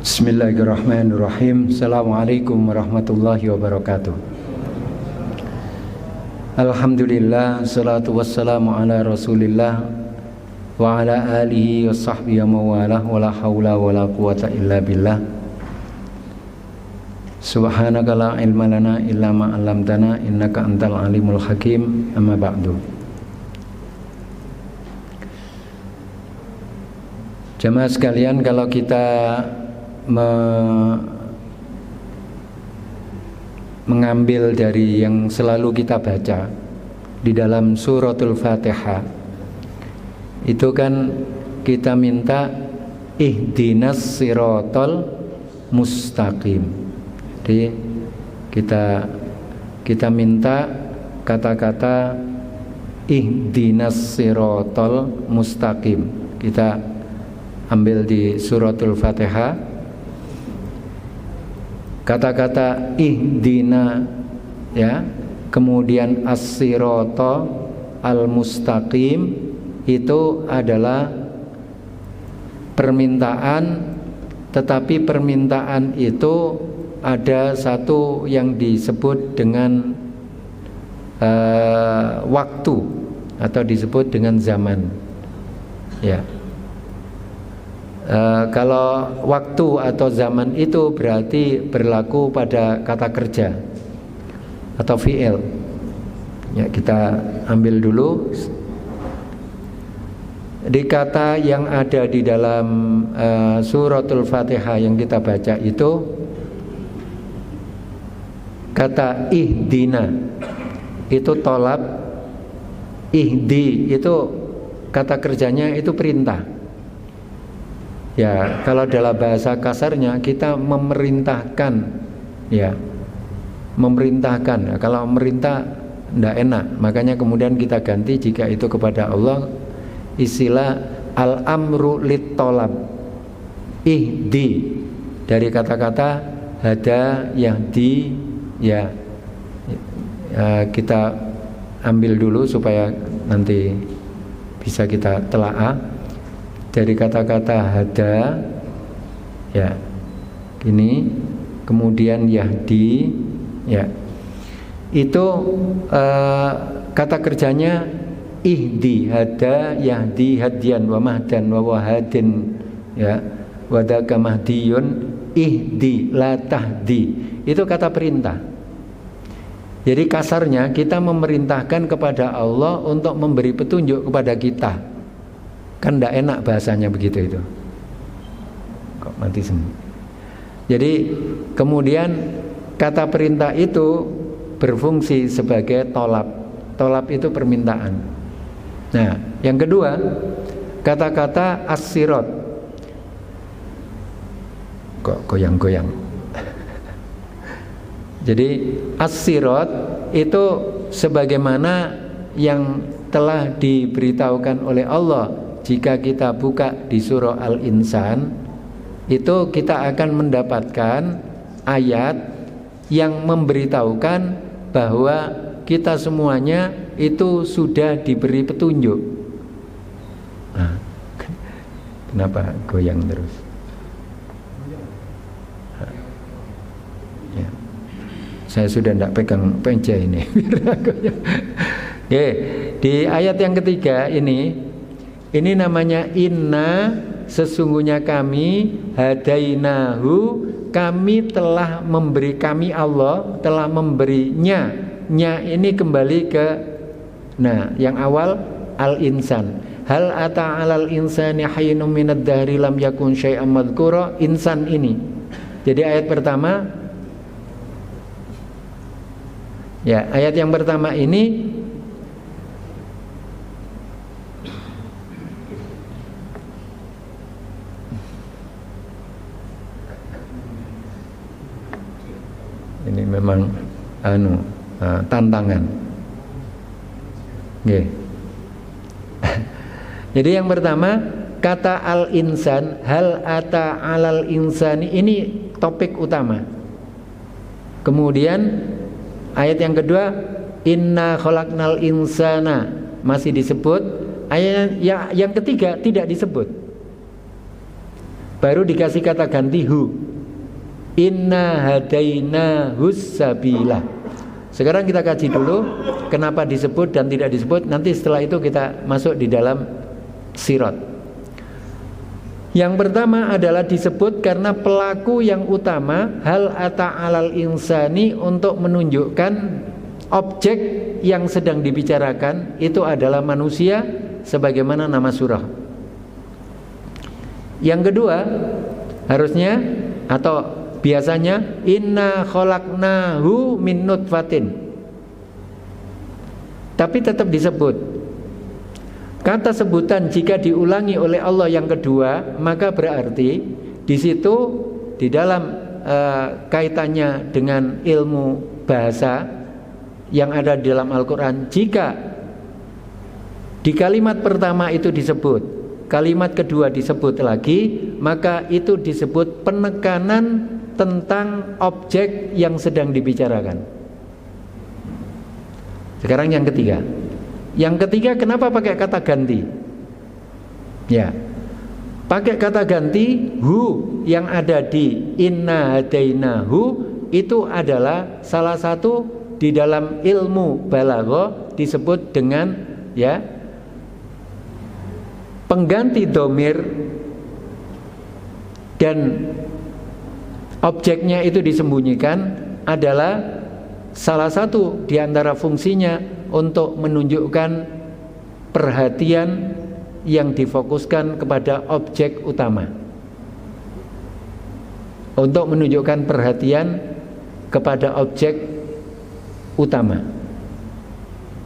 Bismillahirrahmanirrahim. Assalamualaikum warahmatullahi wabarakatuh. Alhamdulillah, salatu wassalamu ala rasulillah wa ala alihi wa sahbihi wa mawalah, wa la hawla wa la quwata illa billah. Subhanaka la ilma lana illa ma 'allamtana innaka antal alimul hakim. Amma ba'du. Jamaah sekalian, kalau kita mengambil dari yang selalu kita baca di dalam suratul Fatihah, itu kan kita minta ihdinas siratal mustaqim. Jadi kita minta kata-kata ihdinas siratal mustaqim. Kita ambil di suratul Fatihah. Kata-kata ihdina, ya, kemudian as-sirata al-mustaqim, itu adalah permintaan, tetapi permintaan itu ada satu yang disebut dengan waktu atau disebut dengan zaman, ya. Kalau waktu atau zaman itu berarti berlaku pada kata kerja atau fi'il. Ya, kita ambil dulu di kata yang ada di dalam suratul Fatihah yang kita baca itu, kata ihdina itu tolab, ihdi itu kata kerjanya itu perintah. Ya, kalau dalam bahasa kasarnya kita memerintahkan, ya, memerintahkan. Nah, kalau merintah tidak enak, makanya kemudian kita ganti jika itu kepada Allah istilah al-amru lit-tolab, ihdi, dari kata-kata hada yahdi, ya. Kita ambil dulu supaya nanti bisa kita telaah. Dari kata-kata hada, ya, ini kemudian yahdi, ya, itu kata kerjanya ihdi, hada yahdi hadian wa mahdan wa wahadin, ya, wadaka mahdiyun ihdi la tahdi, itu kata perintah. Jadi kasarnya kita memerintahkan kepada Allah untuk memberi petunjuk kepada kita. Kan tidak enak bahasanya begitu itu. Kok mati semua. Jadi kemudian kata perintah itu berfungsi sebagai tolab. Tolab itu permintaan. Nah, yang kedua, kata-kata as-sirat. Kok goyang-goyang. Jadi as-sirat itu sebagaimana yang telah diberitahukan oleh Allah. Jika kita buka di surah Al-Insan, itu kita akan mendapatkan ayat yang memberitahukan bahwa kita semuanya itu sudah diberi petunjuk. Nah, kenapa goyang terus? Ya. Saya sudah tidak pegang penja ini. Di ayat yang ketiga ini namanya inna, sesungguhnya kami hadainahu, kami telah memberi, kami Allah telah memberinya. Nya ini kembali ke, nah, yang awal al-insan. Hal ata 'alal insani hayyun minad dahri lam yakun syai'an madhkura, insan ini. Jadi ayat pertama, ya, ayat yang pertama ini memang tantangan. Okay. Jadi yang pertama kata al-insan, hal ata 'alal insani, ini topik utama. Kemudian ayat yang kedua inna khalaqnal insana masih disebut. Ayat yang ketiga tidak disebut. baru dikasih kata ganti hu. Inna hadainahus sabila. Sekarang kita kaji dulu kenapa disebut dan tidak disebut. Nanti setelah itu kita masuk di dalam sirat. Yang pertama adalah disebut karena pelaku yang utama hal ata alal insani, untuk menunjukkan objek yang sedang dibicarakan itu adalah manusia, sebagaimana nama surah. Yang kedua harusnya atau biasanya inna khalaqnahu min nutfatin, tapi tetap disebut. Kata sebutan jika diulangi oleh Allah yang kedua, maka berarti di situ di dalam kaitannya dengan ilmu bahasa yang ada di dalam Al-Quran, jika di kalimat pertama itu disebut, kalimat kedua disebut lagi, maka itu disebut penekanan tentang objek yang sedang dibicarakan. Sekarang yang ketiga. Yang ketiga, kenapa pakai kata ganti? Ya, pakai kata ganti hu yang ada di inna hadainahu itu adalah salah satu di dalam ilmu balaghah disebut dengan ya pengganti domir, dan objeknya itu disembunyikan adalah salah satu di antara fungsinya untuk menunjukkan perhatian yang difokuskan kepada objek utama. Untuk menunjukkan perhatian kepada objek utama.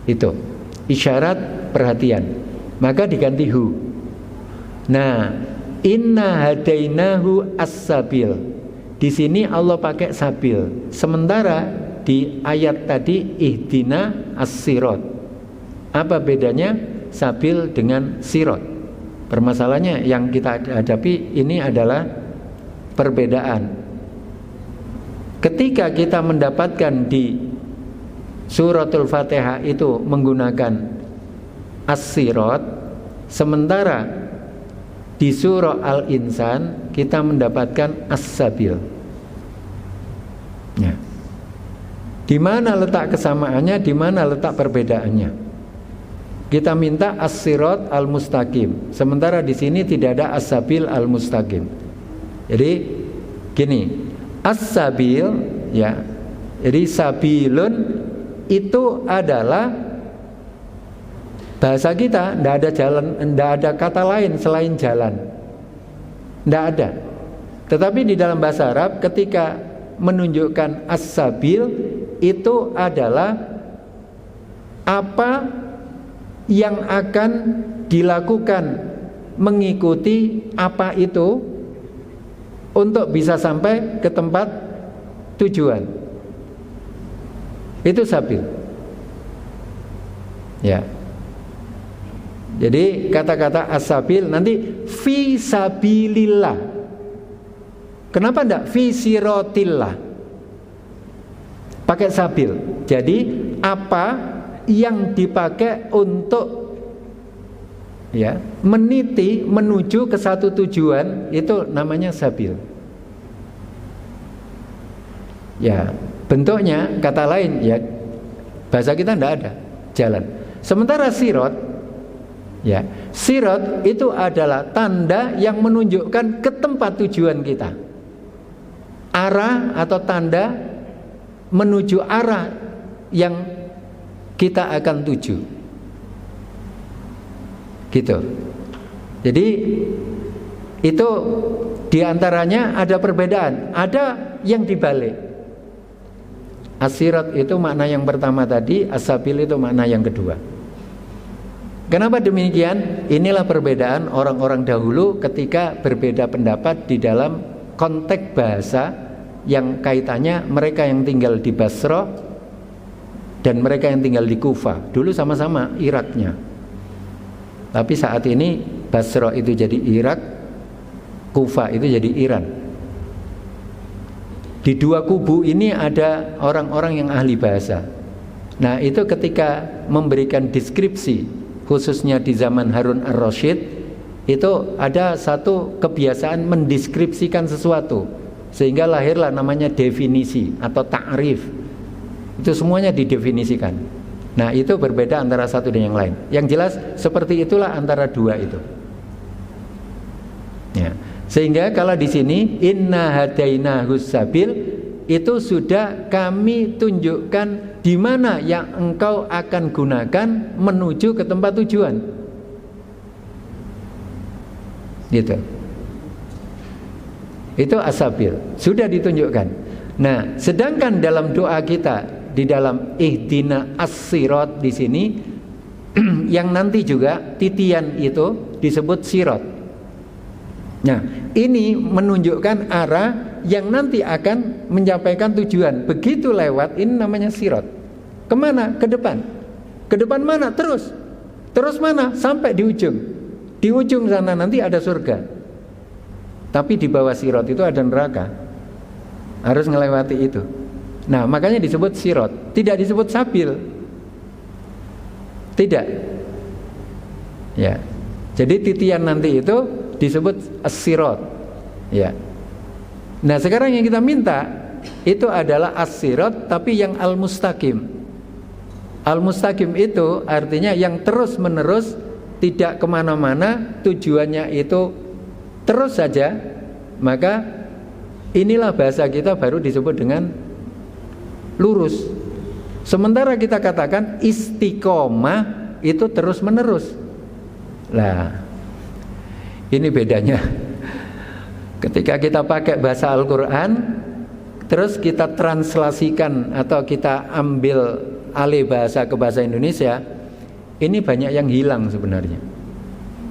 Itu isyarat perhatian. Maka diganti hu. Nah, inna hadainahu as-sabil. Di sini Allah pakai sabil. Sementara di ayat tadi ihdina as-sirat. Apa bedanya sabil dengan sirat? Permasalahannya yang kita hadapi ini adalah perbedaan. Ketika kita mendapatkan di suratul Fatihah itu menggunakan as-sirat, sementara di surah Al-Insan kita mendapatkan as-sabil. Ya. Di mana letak kesamaannya, di mana letak perbedaannya? Kita minta as-sirat al-mustaqim, sementara di sini tidak ada as-sabil al-mustaqim. Jadi gini, as-sabil ya. Jadi sabilun itu adalah bahasa kita, tidak ada jalan, tidak ada kata lain selain jalan. Tidak ada. Tetapi di dalam bahasa Arab ketika menunjukkan as-sabil itu adalah apa yang akan dilakukan mengikuti apa itu untuk bisa sampai ke tempat tujuan. Itu sabil. Ya. Jadi kata-kata as-sabil nanti fi sabilillah. Kenapa enggak fi siratillah? Pakai sabil. Jadi apa yang dipakai untuk ya meniti menuju ke satu tujuan itu namanya sabil. Ya, bentuknya kata lain ya bahasa kita tidak ada jalan. Sementara sirat ya, sirat itu adalah tanda yang menunjukkan ke tempat tujuan kita. Arah atau tanda menuju arah yang kita akan tuju. Gitu. Jadi itu diantaranya ada perbedaan, ada yang dibalik. As-sirat itu makna yang pertama tadi, as-sabil itu makna yang kedua. Kenapa demikian? Inilah perbedaan orang-orang dahulu ketika berbeda pendapat di dalam konteks bahasa yang kaitannya mereka yang tinggal di Basra dan mereka yang tinggal di Kufah. Dulu sama-sama Iraknya. Tapi saat ini Basra itu jadi Irak, Kufah itu jadi Iran. Di dua kubu ini ada orang-orang yang ahli bahasa. Nah, itu ketika memberikan deskripsi khususnya di zaman Harun ar-Rasyid itu ada satu kebiasaan mendeskripsikan sesuatu, sehingga lahirlah namanya definisi atau ta'rif. Itu semuanya didefinisikan. Nah, itu berbeda antara satu dan yang lain. Yang jelas seperti itulah antara dua itu. Ya. Sehingga kalau di sini inna hadainahu sabil, itu sudah kami tunjukkan di mana yang engkau akan gunakan menuju ke tempat tujuan. Gitu. Itu as-sabil, sudah ditunjukkan. Nah, sedangkan dalam doa kita di dalam ihdina as-sirat di sini yang nanti juga titian itu disebut sirat. Nah, ini menunjukkan arah yang nanti akan menyampaikan tujuan. Begitu lewat, ini namanya sirat. Kemana? Ke depan. Ke depan mana? Terus. Terus mana? Sampai di ujung. Di ujung sana nanti ada surga. Tapi di bawah sirat itu ada neraka. Harus melewati itu. Nah, makanya disebut sirat. Tidak disebut sabil. Tidak. Ya. Jadi titian nanti itu disebut as-sirat. Ya. Nah, sekarang yang kita minta itu adalah as-sirat tapi yang al-mustaqim. Al-mustaqim itu artinya yang terus-menerus, tidak kemana-mana, tujuannya itu terus saja. Maka inilah bahasa kita baru disebut dengan lurus. Sementara kita katakan istiqomah itu terus-menerus. Lah, ini bedanya. Ketika kita pakai bahasa Al-Quran, terus kita translasikan atau kita ambil alih bahasa ke bahasa Indonesia, ini banyak yang hilang sebenarnya.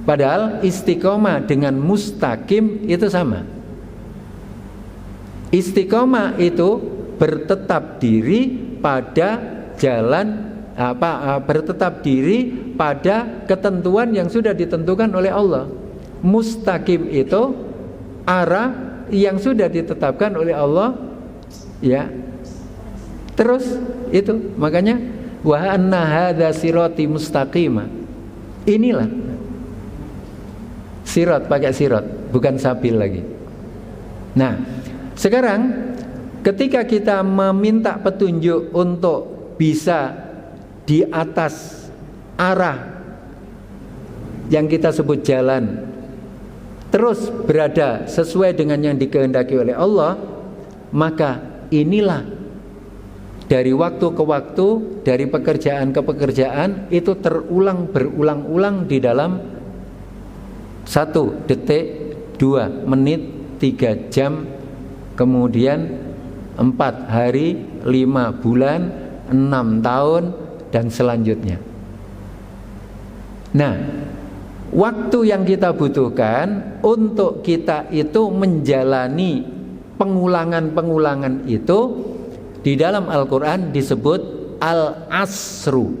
Padahal istiqomah dengan mustaqim itu sama. Istiqomah itu bertetap diri pada jalan bertetap diri pada ketentuan yang sudah ditentukan oleh Allah. Mustaqim itu arah yang sudah ditetapkan oleh Allah, ya. Terus itu makanya wa anna hadza sirati mustaqima. Inilah sirat, pakai sirat, bukan sabil lagi. Nah, sekarang ketika kita meminta petunjuk untuk bisa di atas arah yang kita sebut jalan, terus berada sesuai dengan yang dikehendaki oleh Allah, maka inilah dari waktu ke waktu, dari pekerjaan ke pekerjaan, itu terulang berulang-ulang di dalam 1 detik, 2 menit, 3 jam, kemudian 4 hari, 5 bulan, 6 tahun, dan selanjutnya. Nah, waktu yang kita butuhkan untuk kita itu menjalani pengulangan-pengulangan itu di dalam Al-Quran disebut al-asru,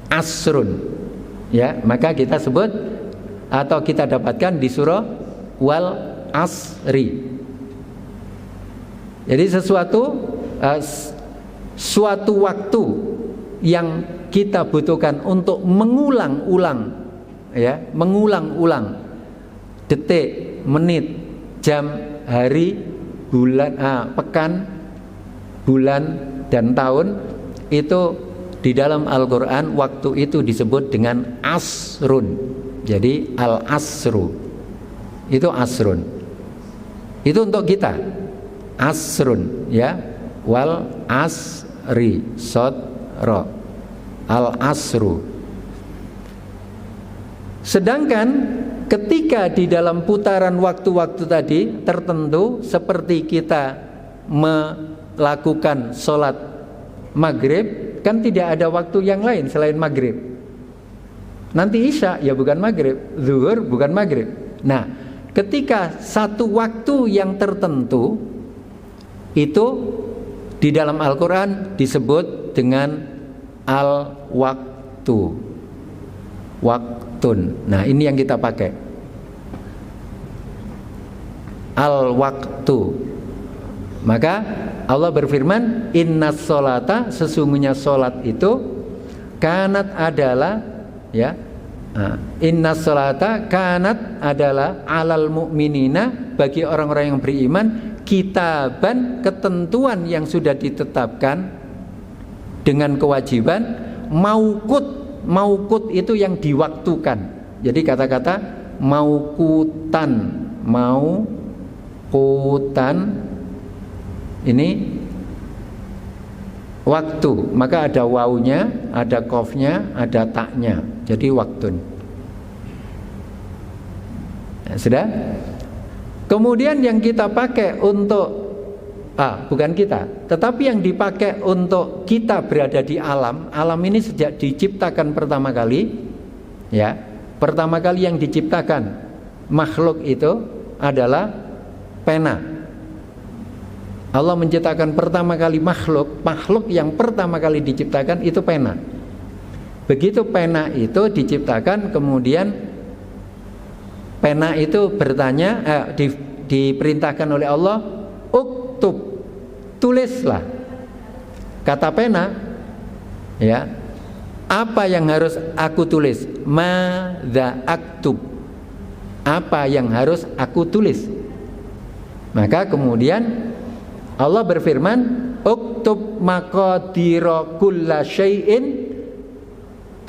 asrun. Ya, maka kita sebut atau kita dapatkan di surah wal asri. Jadi suatu waktu yang kita butuhkan untuk mengulang-ulang, ya, mengulang-ulang detik, menit, jam, hari, bulan, pekan, bulan, dan tahun, itu di dalam Al-Quran waktu itu disebut dengan asrun. Jadi al-asru itu asrun. Itu untuk kita asrun, ya, wal asri sodro al-asru. Sedangkan ketika di dalam putaran waktu-waktu tadi tertentu, seperti kita melakukan sholat maghrib, kan tidak ada waktu yang lain selain maghrib. Nanti isya ya bukan maghrib, zuhur bukan maghrib. Nah, ketika satu waktu yang tertentu itu di dalam Al-Quran disebut dengan al-waktu, waktun. Nah, ini yang kita pakai, al-waktu. Maka Allah berfirman, innas sholata, sesungguhnya sholat itu kanat adalah, ya, Inna sholata kanat adalah alal mu'minina, bagi orang-orang yang beriman, kitaban, ketentuan yang sudah ditetapkan dengan kewajiban, maukut itu yang diwaktukan. Jadi kata-kata maukutan ini waktu, maka ada wawunya, ada qafnya, ada taknya, jadi waktun. Sudah? Kemudian yang kita pakai untuk bukan kita, tetapi yang dipakai untuk kita berada di alam ini sejak diciptakan pertama kali, ya, pertama kali yang diciptakan makhluk itu adalah pena. Allah menciptakan pertama kali makhluk yang pertama kali diciptakan itu pena. Begitu pena itu diciptakan, kemudian pena itu bertanya, diperintahkan oleh Allah, uktub, tulislah. Kata pena, ya, apa yang harus aku tulis? Madza aktub, apa yang harus aku tulis? Maka kemudian Allah berfirman, uktub maqadira kulla syai'in,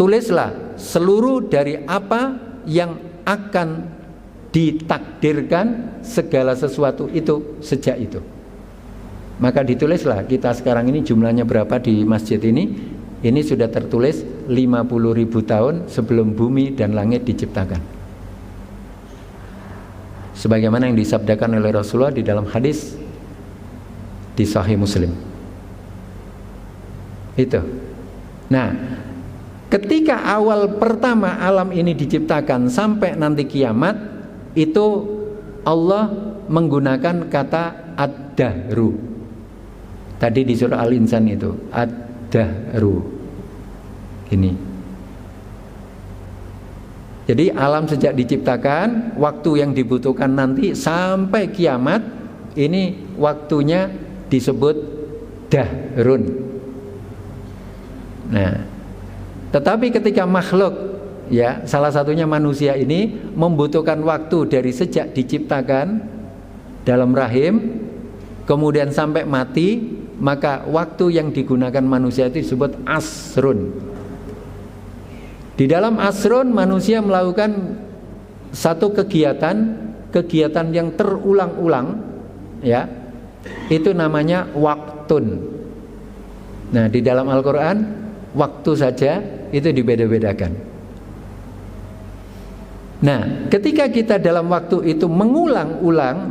tulislah seluruh dari apa yang akan ditakdirkan segala sesuatu itu sejak itu. Maka ditulislah. Kita sekarang ini jumlahnya berapa di masjid ini? Ini sudah tertulis 50.000 tahun sebelum bumi dan langit diciptakan. Sebagaimana yang disabdakan oleh Rasulullah di dalam hadis di Sahih Muslim. Itu. Nah, ketika awal pertama alam ini diciptakan sampai nanti kiamat, itu Allah menggunakan kata ad-dahru. Tadi di surah Al-Insan itu ad-dahru. Ini. Jadi alam sejak diciptakan, waktu yang dibutuhkan nanti sampai kiamat, ini waktunya disebut dahrun. Nah, tetapi ketika makhluk, ya, salah satunya manusia ini membutuhkan waktu dari sejak diciptakan dalam rahim kemudian sampai mati, maka waktu yang digunakan manusia itu disebut asrun. Di dalam asrun manusia melakukan satu kegiatan yang terulang-ulang, ya. Itu namanya waktun. Nah, di dalam Al-Quran waktu saja itu dibeda-bedakan. Nah, ketika kita dalam waktu itu mengulang-ulang,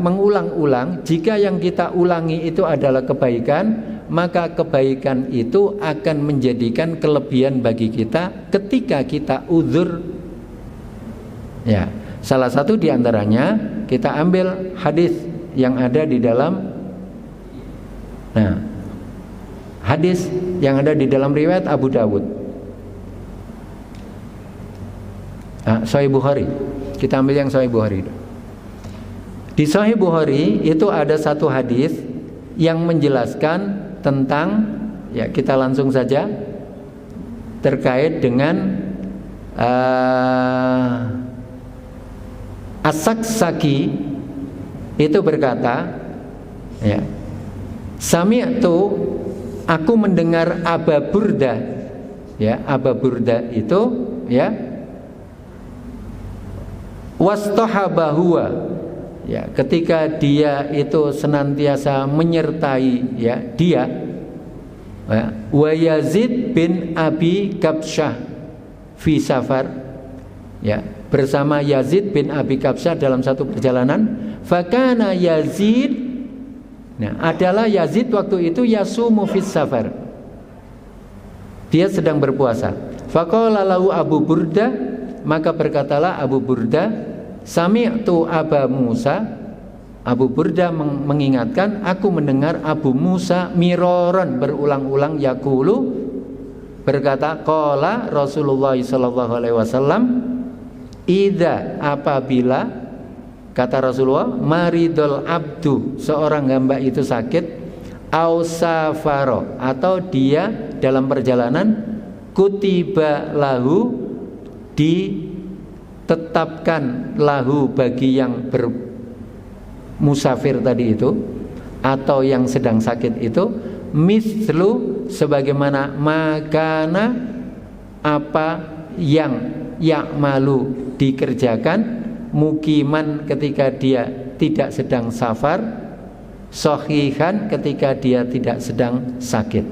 jika yang kita ulangi itu adalah kebaikan, maka kebaikan itu akan menjadikan kelebihan bagi kita ketika kita uzur. Ya, salah satu diantaranya kita ambil hadis yang ada di dalam, hadis yang ada di dalam riwayat Abu Dawud, Sahih Bukhari. Kita ambil yang Sahih Bukhari. Di Sahih Bukhari itu ada satu hadis yang menjelaskan tentang, ya, kita langsung saja terkait dengan As-Saksaki itu berkata, ya, sami'tu, aku mendengar Aba Burda, ya, Aba Burda itu, ya, wastahabahua, ya, ketika dia itu senantiasa menyertai, ya, dia, ya, wa Yazid bin Abi Kabsyah fi safar, ya, bersama Yazid bin Abi Kabsyah dalam satu perjalanan. Fakana Yazid, nah, adalah Yazid waktu itu yasumu fis safar, dia sedang berpuasa. Faqala lahu Abu Burda, maka berkatalah Abu Burda, sami'tu Aba Musa, Abu Burda mengingatkan, aku mendengar Abu Musa miroran, berulang-ulang, yaqulu, berkata, qala Rasulullah sallallahu alaihi wasallam, idza, apabila, kata Rasulullah, maridul abdu, seorang hamba itu sakit, au safaro, atau dia dalam perjalanan, kutiba lahu, tetapkan lahu bagi yang bermusafir tadi itu atau yang sedang sakit itu mislu sebagaimana makana apa yang ya'malu dikerjakan mukiman ketika dia tidak sedang safar, sahihan ketika dia tidak sedang sakit.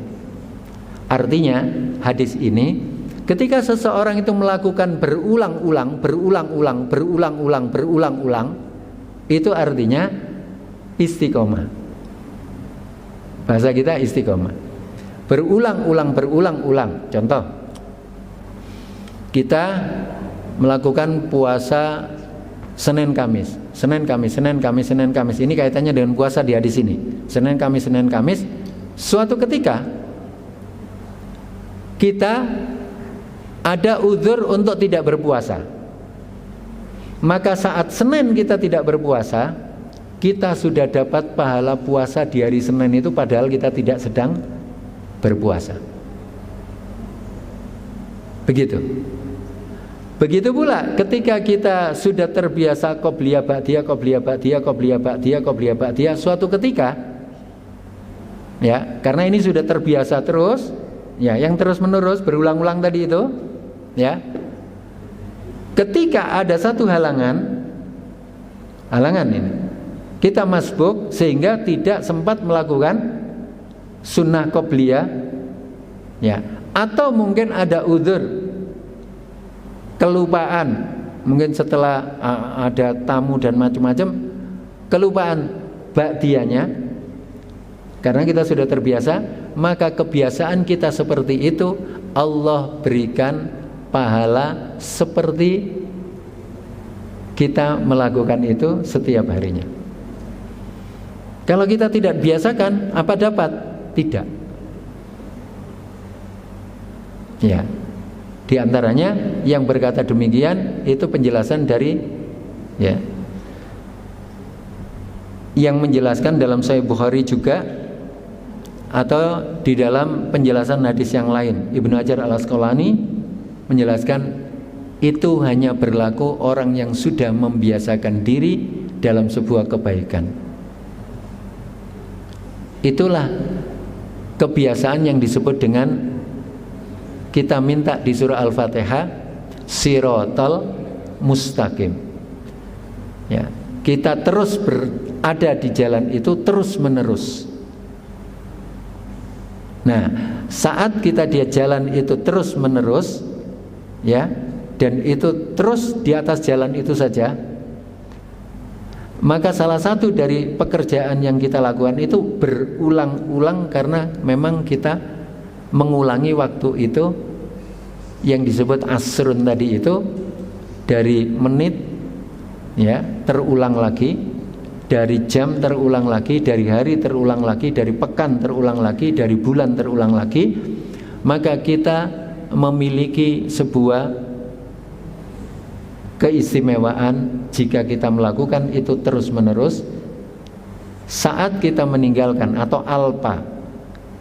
Artinya hadis ini ketika seseorang itu melakukan berulang-ulang itu artinya istiqomah. Bahasa kita istiqomah. Berulang-ulang. Contoh, kita melakukan puasa Senin Kamis. Ini kaitannya dengan puasa di hadis ini. Senin Kamis. Suatu ketika kita ada uzur untuk tidak berpuasa. Maka saat Senin kita tidak berpuasa, kita sudah dapat pahala puasa di hari Senin itu padahal kita tidak sedang berpuasa. Begitu pula ketika kita sudah terbiasa qobliyah ba'diyah, suatu ketika ya, karena ini sudah terbiasa terus ya, yang terus menerus berulang-ulang tadi itu ya, ketika ada satu halangan ini kita masbuk sehingga tidak sempat melakukan sunnah qobliyah ya, atau mungkin ada uzur kelupaan, mungkin setelah ada tamu dan macam-macam, kelupaan ba'diyahnya karena kita sudah terbiasa, maka kebiasaan kita seperti itu Allah berikan pahala seperti kita melakukan itu setiap harinya. Kalau kita tidak biasakan, apa dapat? Tidak. Ya. Di antaranya yang berkata demikian itu penjelasan dari ya, yang menjelaskan dalam Sahih Bukhari juga atau di dalam penjelasan hadis yang lain. Ibnu Hajar Al-Asqalani menjelaskan itu hanya berlaku orang yang sudah membiasakan diri dalam sebuah kebaikan. Itulah kebiasaan yang disebut dengan kita minta di surah Al-Fatihah Siratal Mustaqim ya, kita terus berada di jalan itu terus menerus. Nah, saat kita di jalan itu terus menerus ya, dan itu terus di atas jalan itu saja, maka salah satu dari pekerjaan yang kita lakukan itu berulang-ulang karena memang kita mengulangi waktu itu yang disebut asrun tadi itu, dari menit ya terulang lagi, dari jam terulang lagi, dari hari terulang lagi, dari pekan terulang lagi, dari bulan terulang lagi. Maka kita memiliki sebuah keistimewaan jika kita melakukan itu terus menerus. Saat kita meninggalkan atau alpa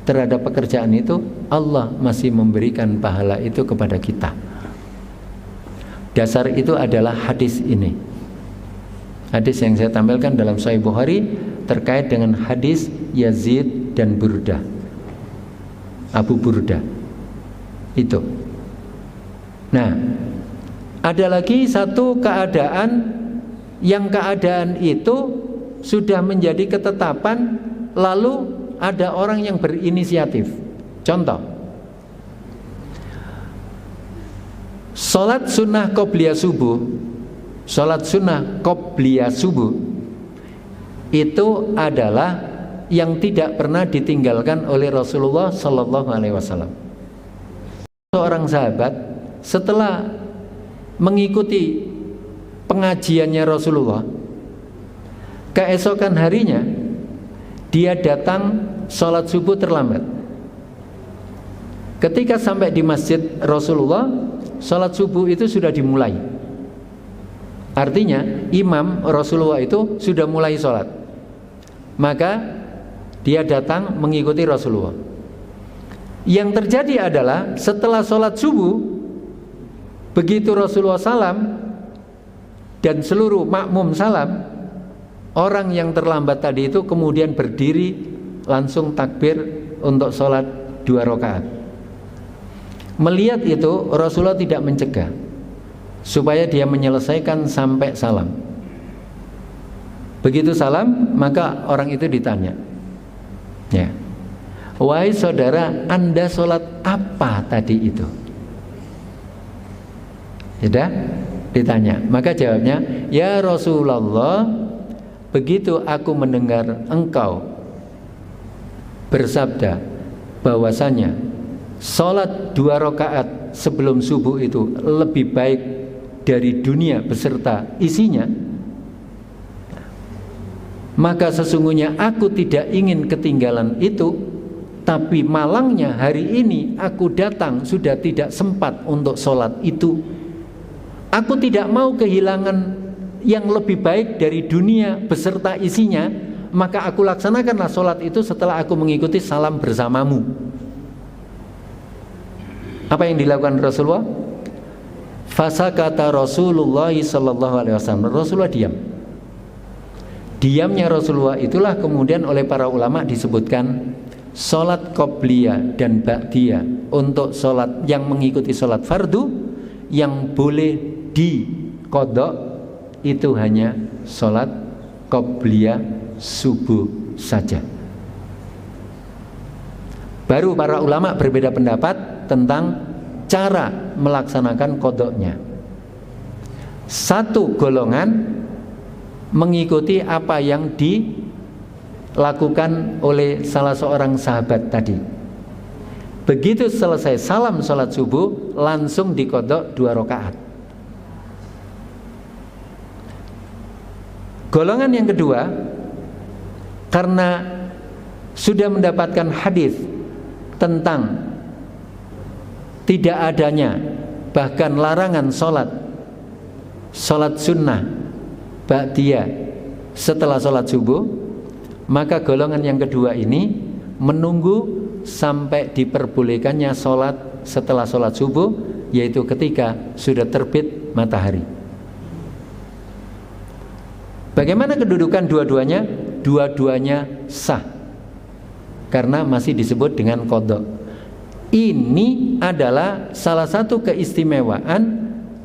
terhadap pekerjaan itu, Allah masih memberikan pahala itu kepada kita. Dasar itu adalah hadis ini. Hadis yang saya tampilkan dalam Sahih Bukhari terkait dengan hadis Yazid dan Burdah, Abu Burdah itu. Nah, ada lagi satu keadaan yang keadaan itu sudah menjadi ketetapan, lalu ada orang yang berinisiatif. Contoh, sholat sunnah qobliyah subuh, itu adalah yang tidak pernah ditinggalkan oleh Rasulullah Sallallahu Alaihi Wasallam. Seorang sahabat setelah mengikuti pengajiannya Rasulullah, keesokan harinya dia datang sholat subuh terlambat. Ketika sampai di masjid Rasulullah, sholat subuh itu sudah dimulai. Artinya imam Rasulullah itu sudah mulai sholat. Maka dia datang mengikuti Rasulullah. Yang terjadi adalah setelah sholat subuh, begitu Rasulullah salam, dan seluruh makmum salam, orang yang terlambat tadi itu kemudian berdiri langsung takbir untuk sholat 2 rakaat. Melihat itu Rasulullah tidak mencegah supaya dia menyelesaikan sampai salam. Begitu salam maka orang itu ditanya, ya, wahai saudara, Anda sholat apa tadi itu? Sudah ditanya, maka jawabnya, ya Rasulullah, begitu aku mendengar engkau bersabda bahwasanya sholat 2 rakaat sebelum subuh itu lebih baik dari dunia beserta isinya, maka sesungguhnya aku tidak ingin ketinggalan itu, tapi malangnya hari ini aku datang sudah tidak sempat untuk sholat itu. Aku tidak mau kehilangan yang lebih baik dari dunia beserta isinya, maka aku laksanakanlah sholat itu setelah aku mengikuti salam bersamamu. Apa yang dilakukan Rasulullah? Fasakata Rasulullah sallallahu alaihi wasallam. Rasulullah diam. Diamnya Rasulullah itulah kemudian oleh para ulama disebutkan sholat qobliyah dan ba'diyah untuk sholat yang mengikuti sholat fardu. Yang boleh diqodok itu hanya sholat qobliyah subuh saja. Baru para ulama berbeda pendapat tentang cara melaksanakan qodoknya. Satu golongan mengikuti apa yang dilakukan oleh salah seorang sahabat tadi. Begitu selesai salam sholat subuh langsung diqodok 2 rakaat. Golongan yang kedua, karena sudah mendapatkan hadis tentang tidak adanya bahkan larangan sholat sunnah ba'diyah setelah sholat subuh, maka golongan yang kedua ini menunggu sampai diperbolehkannya sholat setelah sholat subuh, yaitu ketika sudah terbit matahari. Bagaimana kedudukan dua-duanya? Dua-duanya sah karena masih disebut dengan qodok. Ini adalah salah satu keistimewaan,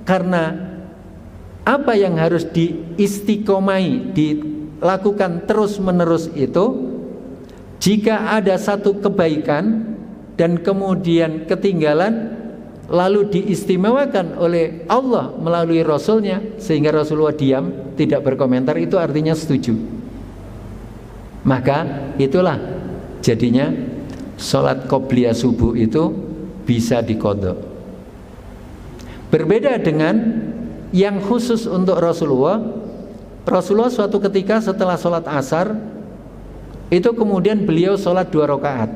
karena apa yang harus diistiqomai, dilakukan terus-menerus itu, jika ada satu kebaikan dan kemudian ketinggalan lalu diistimewakan oleh Allah melalui Rasulnya sehingga Rasulullah diam, tidak berkomentar, itu artinya setuju. Maka itulah jadinya sholat qobliyah subuh itu bisa diqodok. Berbeda dengan yang khusus untuk Rasulullah. Rasulullah suatu ketika setelah sholat asar itu kemudian beliau sholat 2 rakaat.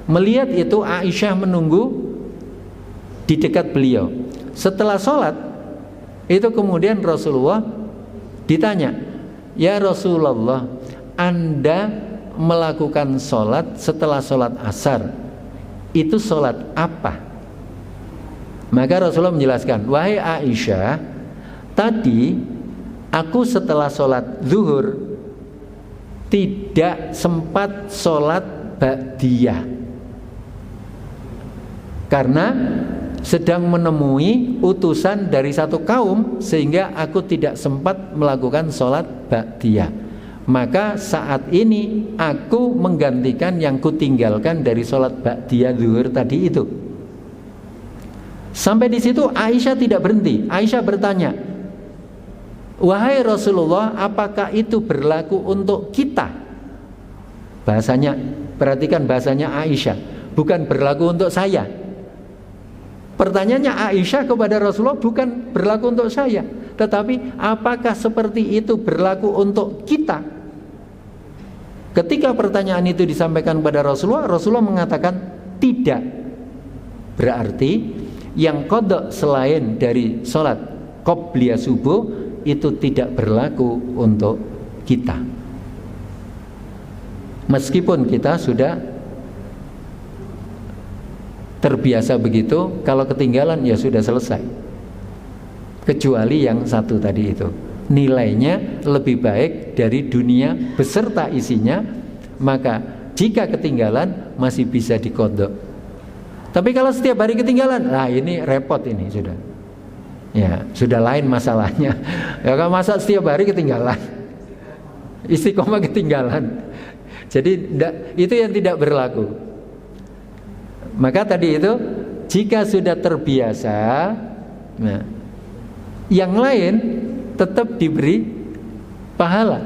Melihat itu Aisyah menunggu di dekat beliau. Setelah sholat itu kemudian Rasulullah ditanya, ya Rasulullah, Anda melakukan sholat setelah sholat asar, itu sholat apa? Maka Rasulullah menjelaskan, wahai Aisyah, tadi aku setelah sholat zuhur tidak sempat sholat ba'diyah karena sedang menemui utusan dari satu kaum, sehingga aku tidak sempat melakukan sholat ba'diyah. Maka saat ini aku menggantikan yang kutinggalkan dari sholat ba'diyah zuhur tadi itu. Sampai di situ Aisyah tidak berhenti. Aisyah bertanya, wahai Rasulullah, apakah itu berlaku untuk kita? Bahasanya, perhatikan bahasanya Aisyah, bukan berlaku untuk saya. Pertanyaannya Aisyah kepada Rasulullah bukan berlaku untuk saya, tetapi apakah seperti itu berlaku untuk kita? Ketika pertanyaan itu disampaikan kepada Rasulullah, Rasulullah mengatakan tidak. Berarti yang qodok selain dari sholat qobliyah subuh itu tidak berlaku untuk kita, meskipun kita sudah terbiasa begitu. Kalau ketinggalan ya sudah selesai. kecuali yang satu tadi itu. Nilainya lebih baik dari dunia beserta isinya, maka jika ketinggalan masih bisa dikodok. Tapi kalau setiap hari ketinggalan, nah ini repot ini sudah. Ya, sudah lain masalahnya. Ya kan, masa setiap hari ketinggalan, istiqomah ketinggalan. Jadi itu yang tidak berlaku. Maka tadi itu jika sudah terbiasa, nah, yang lain tetap diberi pahala.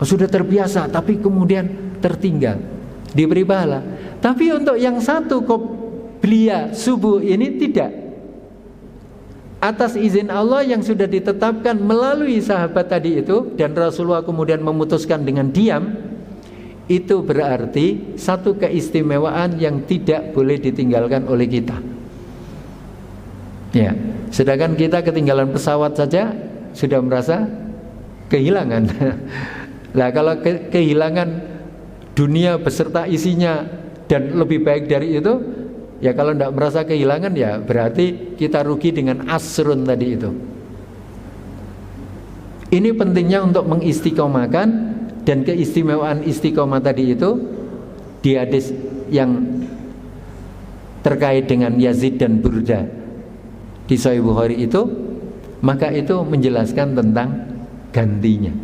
Sudah terbiasa tapi kemudian tertinggal, diberi pahala. Tapi untuk yang satu qobliyah subuh ini tidak. Atas izin Allah yang sudah ditetapkan melalui sahabat tadi itu, dan Rasulullah kemudian memutuskan dengan diam, itu berarti satu keistimewaan yang tidak boleh ditinggalkan oleh kita. Ya, sedangkan kita ketinggalan pesawat saja sudah merasa kehilangan. Nah, kalau kehilangan dunia beserta isinya dan lebih baik dari itu, ya kalau tidak merasa kehilangan, ya berarti kita rugi dengan asrun tadi itu. Ini pentingnya untuk mengistiqomahkan, dan keistimewaan istiqomah tadi itu di hadis yang terkait dengan Yazid dan Burda di Sahih Bukhari itu, maka itu menjelaskan tentang gantinya.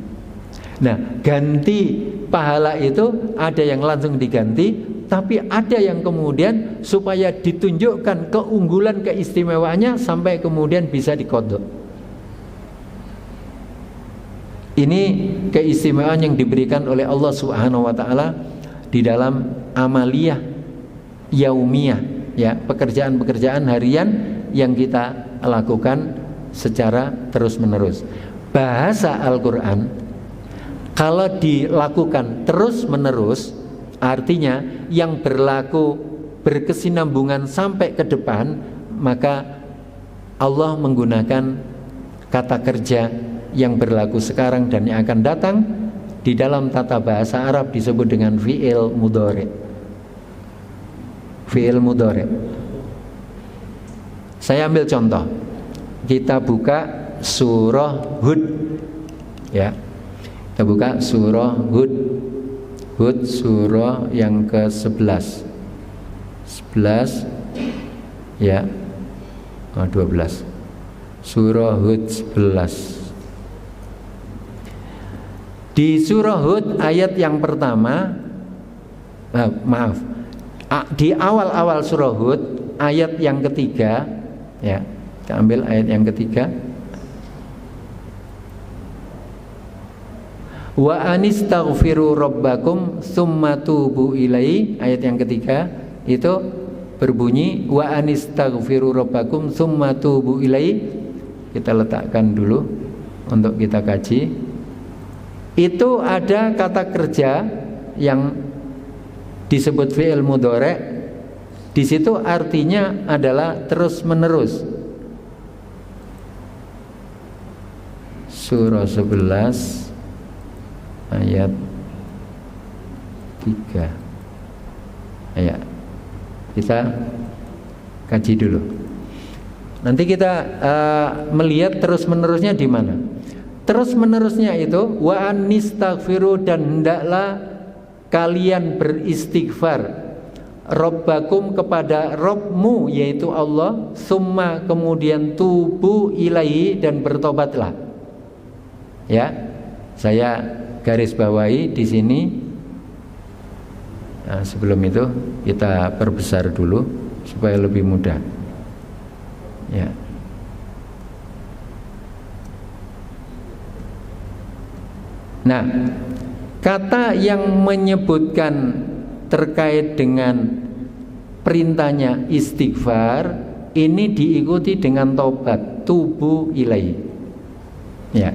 Nah, ganti pahala itu ada yang langsung diganti, tapi ada yang kemudian supaya ditunjukkan keunggulan keistimewaannya sampai kemudian bisa dikodok. Ini keistimewaan yang diberikan oleh Allah Subhanahu wa taala di dalam amaliyah yaumiyah, ya, pekerjaan-pekerjaan harian yang kita lakukan secara terus-menerus. Bahasa Al-Qur'an kalau dilakukan terus-menerus, artinya yang berlaku berkesinambungan sampai ke depan, maka Allah menggunakan kata kerja yang berlaku sekarang dan yang akan datang. Di dalam tata bahasa Arab disebut dengan fi'il mudhari. Fi'il mudhari. Saya ambil contoh. Kita buka surah Hud, ya. Kita buka surah Hud. Hud surah yang ke-11. 11, ya. 12. Surah Hud 11. Di surah Hud ayat yang pertama, di awal-awal surah Hud ayat yang ketiga, ya, kita ambil ayat yang ketiga. Wa anistaghfiru rabbakum tsumma tubu ilaihi, ayat yang ketiga itu berbunyi wa anistaghfiru rabbakum tsumma tubu ilaihi. Kita letakkan dulu untuk kita kaji. Itu ada kata kerja yang disebut fi'il mudhari. Di situ artinya adalah terus menerus. Surah 11 ayat 3. Ayat kita kaji dulu. Nanti kita melihat terus menerusnya di mana. Terus menerusnya itu wa anistaghfiru, dan hendaklah kalian beristighfar Rabbakum, kepada Rabbmu yaitu Allah, summa kemudian tubu ilaihi, dan bertobatlah. Ya, saya garis bawahi di sini. Nah, sebelum itu kita perbesar dulu supaya lebih mudah. Ya. Nah, kata yang menyebutkan terkait dengan perintahnya istighfar ini diikuti dengan taubat, tubu ilaihi. Ya.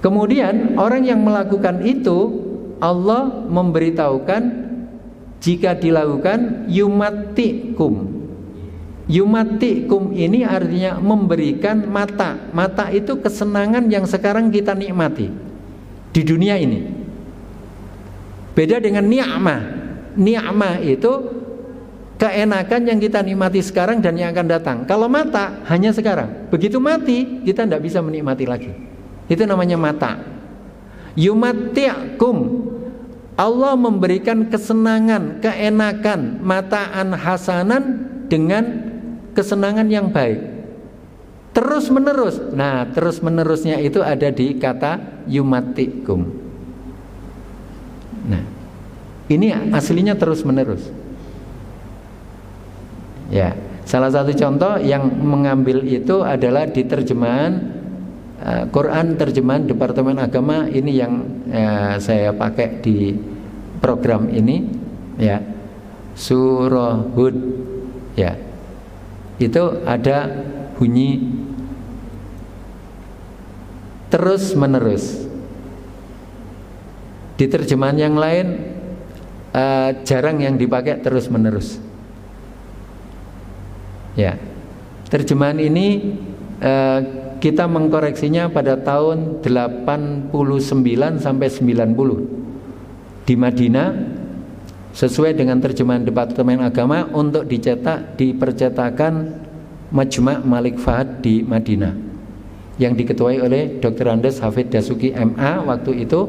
Kemudian orang yang melakukan itu, Allah memberitahukan jika dilakukan yumatikum. Yumatikum ini artinya memberikan mata. Mata itu kesenangan yang sekarang kita nikmati di dunia ini. Beda dengan ni'mah. Ni'mah itu keenakan yang kita nikmati sekarang dan yang akan datang. Kalau mata hanya sekarang. Begitu mati kita tidak bisa menikmati lagi. Itu namanya mata. Yumati'kum, Allah memberikan kesenangan, keenakan, mataan hasanan dengan kesenangan yang baik. Terus menerus. Nah, terus menerusnya itu ada di kata yumati'kum. Nah, ini aslinya terus menerus. Ya, salah satu contoh yang mengambil itu adalah di terjemahan Quran, terjemahan Departemen Agama ini yang saya pakai di program ini, ya, Surah Hud, ya, itu ada bunyi terus menerus. Di terjemahan yang lain jarang yang dipakai terus menerus. Ya, terjemahan ini kita mengkoreksinya pada tahun 89 sampai 90 di Madinah sesuai dengan terjemahan Departemen Agama untuk dicetak di percetakan Majma' Malik Fahad di Madinah yang diketuai oleh Dr. Andes Hafid Dasuki MA waktu itu,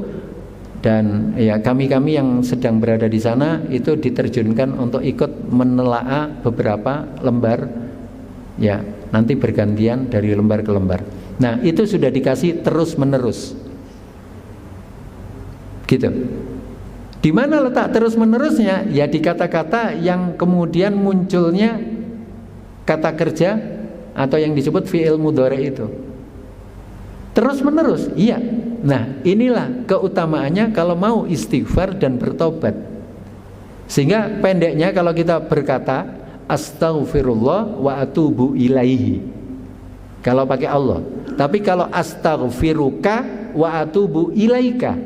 dan ya kami-kami yang sedang berada di sana itu diterjunkan untuk ikut menelaah beberapa lembar, ya, nanti bergantian dari lembar ke lembar. Nah, itu sudah dikasih terus menerus, gitu. Di mana letak terus menerusnya? Ya di kata-kata yang kemudian munculnya kata kerja atau yang disebut fi'il mudhari itu. Terus menerus, iya. Nah, inilah keutamaannya kalau mau istighfar dan bertobat. Sehingga pendeknya kalau kita berkata astaghfirullah wa atubu ilaihi, kalau pakai Allah. Tapi kalau astaghfiruka wa atubu ilaika,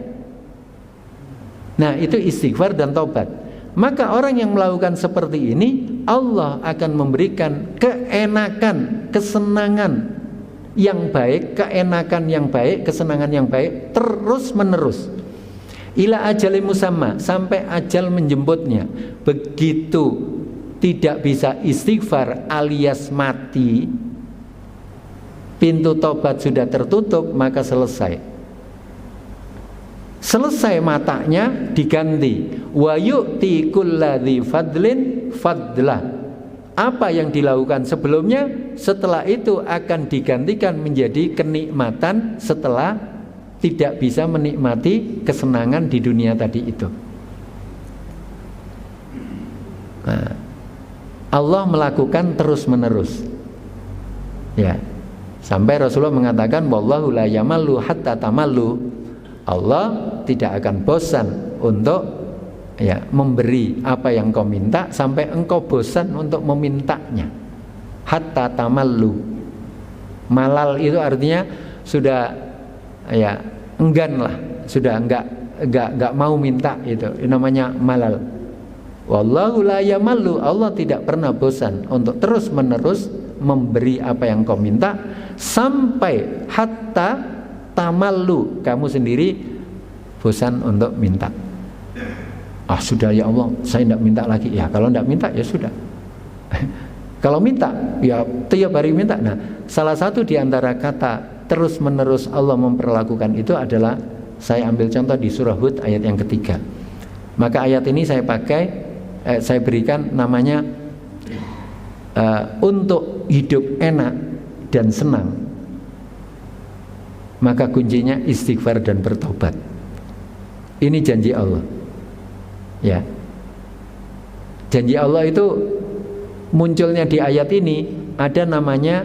nah itu istighfar dan tobat. Maka orang yang melakukan seperti ini, Allah akan memberikan keenakan, kesenangan yang baik, keenakan yang baik, kesenangan yang baik terus menerus. Ila ajali musamma, sampai ajal menjemputnya. Begitu tidak bisa istighfar alias mati, pintu tobat sudah tertutup, maka selesai. Selesai matanya diganti. Wa yu'ti kulladzi fadlin fadlah. Apa yang dilakukan sebelumnya, setelah itu akan digantikan menjadi kenikmatan setelah tidak bisa menikmati kesenangan di dunia tadi itu. Nah, Allah melakukan terus menerus, ya, sampai Rasulullah mengatakan wallahu la yamallu hatta tamallu. Allah tidak akan bosan untuk, ya, memberi apa yang kau minta sampai engkau bosan untuk memintanya. Hatta tamallu. Malal itu artinya sudah, ya, enggan lah, sudah enggak mau minta, itu namanya malal. Wallahu la yamallu, Allah tidak pernah bosan untuk terus menerus memberi apa yang kau minta sampai hatta tamallu, kamu sendiri bosan untuk minta. Ah sudah ya Allah, saya tidak minta lagi. Ya kalau tidak minta ya sudah. Kalau minta ya tiap hari minta. Nah, salah satu di antara kata terus menerus Allah memperlakukan itu adalah, saya ambil contoh di surah Hud ayat yang ketiga. Maka ayat ini saya pakai, saya berikan namanya untuk hidup enak dan senang, maka kuncinya istighfar dan bertobat. Ini janji Allah. Ya, janji Allah itu munculnya di ayat ini ada namanya,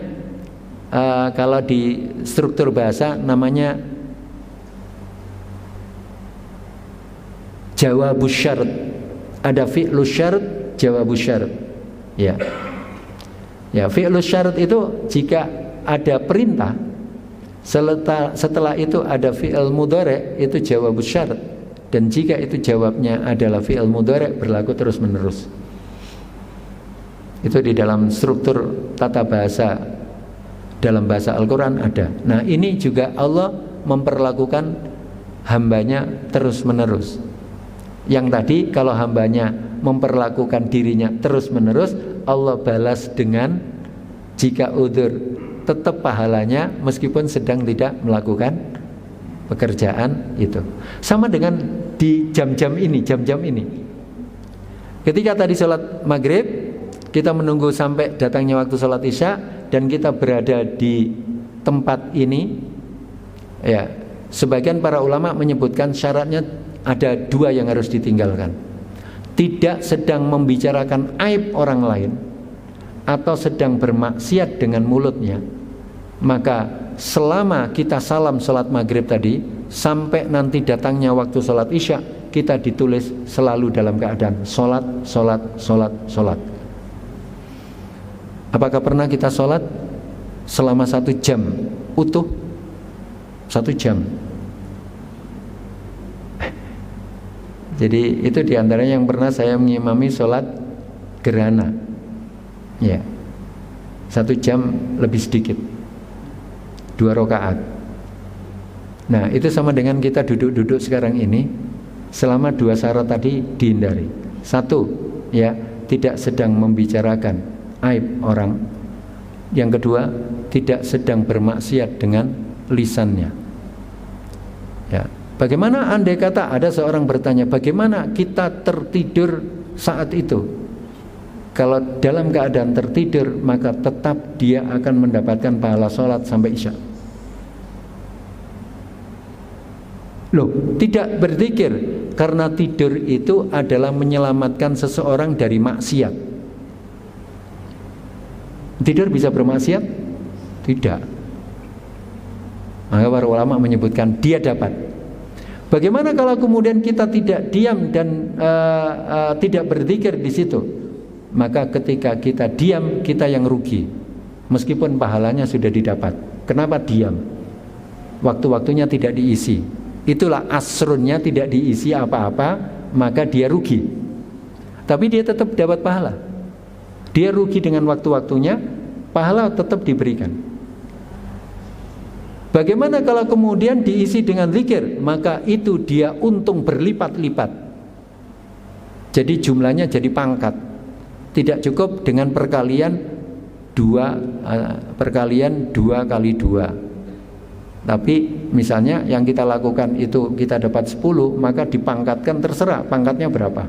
kalau di struktur bahasa namanya jawabus syarat. Ada fi'lus syarat, jawabus syarat. Ya, ya, fi'lus syarat itu jika ada perintah, setelah itu ada fi'il mudhari, itu jawabus syarat. Dan jika itu jawabnya adalah fi'il mudhari, berlaku terus menerus. Itu di dalam struktur tata bahasa dalam bahasa Al-Quran ada. Nah, ini juga Allah memperlakukan hambanya terus menerus. Yang tadi kalau hambanya memperlakukan dirinya terus-menerus, Allah balas dengan jika udzur tetap pahalanya meskipun sedang tidak melakukan pekerjaan itu. Sama dengan di jam-jam ini. Ketika tadi sholat maghrib, kita menunggu sampai datangnya waktu sholat isya, dan kita berada di tempat ini, ya, sebagian para ulama menyebutkan syaratnya ada 2 yang harus ditinggalkan. Tidak sedang membicarakan aib orang lain atau sedang bermaksiat dengan mulutnya. Maka selama kita salam sholat maghrib tadi sampai nanti datangnya waktu sholat isya, kita ditulis selalu dalam keadaan sholat. Apakah pernah kita sholat selama 1 jam utuh? 1 jam. Jadi itu diantaranya yang pernah saya mengimami sholat gerhana, ya, 1 jam lebih sedikit, 2 rakaat. Nah itu sama dengan kita duduk-duduk sekarang ini, selama 2 syarat tadi dihindari. 1, ya, tidak sedang membicarakan aib orang. Yang kedua, tidak sedang bermaksiat dengan lisannya, ya. Bagaimana andai kata ada seorang bertanya, bagaimana kita tertidur saat itu? Kalau dalam keadaan tertidur, maka tetap dia akan mendapatkan pahala sholat sampai isya. Loh, tidak berzikir karena tidur itu adalah menyelamatkan seseorang dari maksiat. Tidur bisa bermaksiat? Tidak. Maka para ulama menyebutkan dia dapat. Bagaimana kalau kemudian kita tidak diam dan tidak berzikir di situ? Maka ketika kita diam, kita yang rugi, meskipun pahalanya sudah didapat. Kenapa diam? Waktu-waktunya tidak diisi. Itulah asrunnya, tidak diisi apa-apa, maka dia rugi. Tapi dia tetap dapat pahala. Dia rugi dengan waktu-waktunya, pahala tetap diberikan. Bagaimana kalau kemudian diisi dengan zikir? Maka itu dia untung berlipat-lipat. Jadi jumlahnya jadi pangkat. Tidak cukup dengan perkalian 2 kali 2. Tapi misalnya yang kita lakukan itu kita dapat 10, maka dipangkatkan, terserah pangkatnya berapa.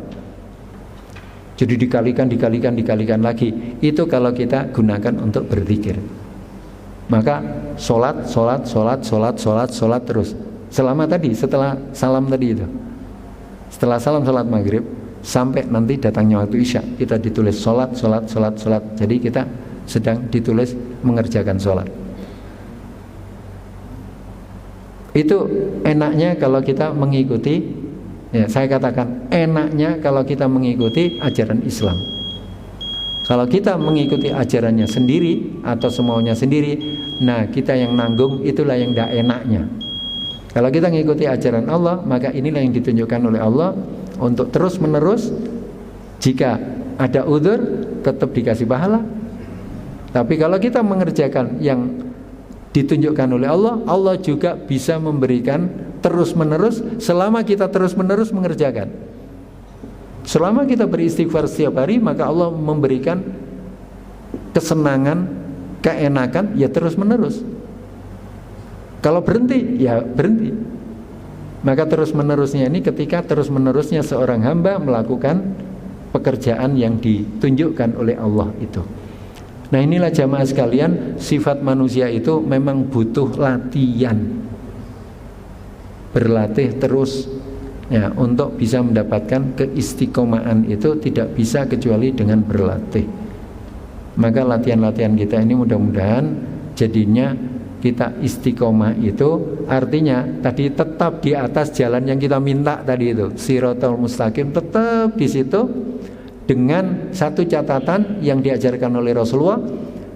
Jadi dikalikan lagi. Itu kalau kita gunakan untuk berzikir. Maka sholat terus selama tadi, setelah salam tadi itu, setelah salam sholat maghrib sampai nanti datangnya waktu isya, kita ditulis sholat. Jadi kita sedang ditulis mengerjakan sholat. Itu enaknya kalau kita mengikuti, ya, saya katakan enaknya kalau kita mengikuti ajaran Islam. Kalau kita mengikuti ajarannya sendiri atau semaunya sendiri, nah kita yang nanggung, itulah yang tidak enaknya. Kalau kita mengikuti ajaran Allah, maka inilah yang ditunjukkan oleh Allah untuk terus menerus. Jika ada udzur, tetap dikasih pahala. Tapi kalau kita mengerjakan yang ditunjukkan oleh Allah, Allah juga bisa memberikan terus menerus selama kita terus menerus mengerjakan. Selama kita beristighfar setiap hari, maka Allah memberikan kesenangan, keenakan, ya terus menerus. Kalau berhenti, ya berhenti. Maka terus menerusnya ini ketika terus menerusnya seorang hamba melakukan pekerjaan yang ditunjukkan oleh Allah itu. Nah inilah jamaah sekalian, sifat manusia itu memang butuh latihan. Berlatih terus, ya, untuk bisa mendapatkan keistiqomahan itu tidak bisa kecuali dengan berlatih. Maka latihan-latihan kita ini mudah-mudahan jadinya kita istiqomah, itu artinya tadi tetap di atas jalan yang kita minta tadi itu, Shiratal Mustaqim, tetap di situ, dengan satu catatan yang diajarkan oleh Rasulullah,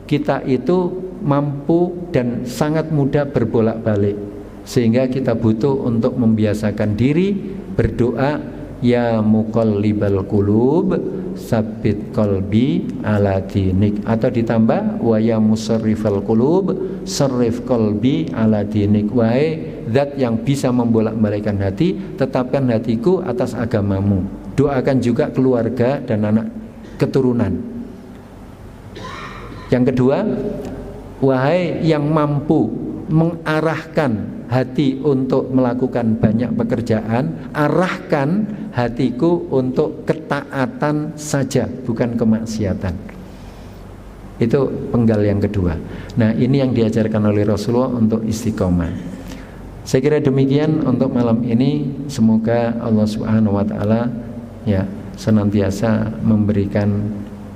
kita itu mampu dan sangat mudah berbolak-balik, sehingga kita butuh untuk membiasakan diri berdoa, ya muqallibal qulub sabbit qalbi ala dinik, atau ditambah wa ya musarrifal qulub sarrif qalbi ala dinik, wahai zat yang bisa membolak-balikkan hati, tetapkan hatiku atas agamamu. doakan juga keluarga dan anak keturunan. Yang kedua, wahai yang mampu mengarahkan hati untuk melakukan banyak pekerjaan, arahkan hatiku untuk ketaatan saja, bukan kemaksiatan. Itu penggal yang kedua. Nah, ini yang diajarkan oleh Rasulullah untuk istiqomah. Saya kira demikian untuk malam ini. Semoga Allah Subhanahu wa taala ya senantiasa memberikan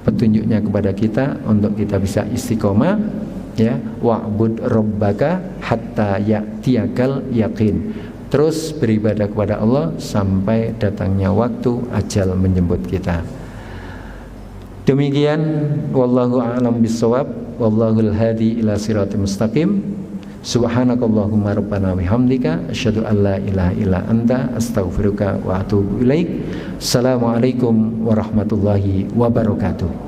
petunjuknya kepada kita untuk kita bisa istiqomah, ya, wa'bud rabbaka hatta ya'tiyakal yaqin. Terus beribadah kepada Allah sampai datangnya waktu ajal menjemput kita. Demikian, wallahu a'lam bissawab, wallahul hadi ila siratal mustaqim. Subhanakallahumma rabbana bihamdika asyhadu an la ilaha illa anta astaghfiruka wa atubu ilaik. Assalamualaikum warahmatullahi wabarakatuh.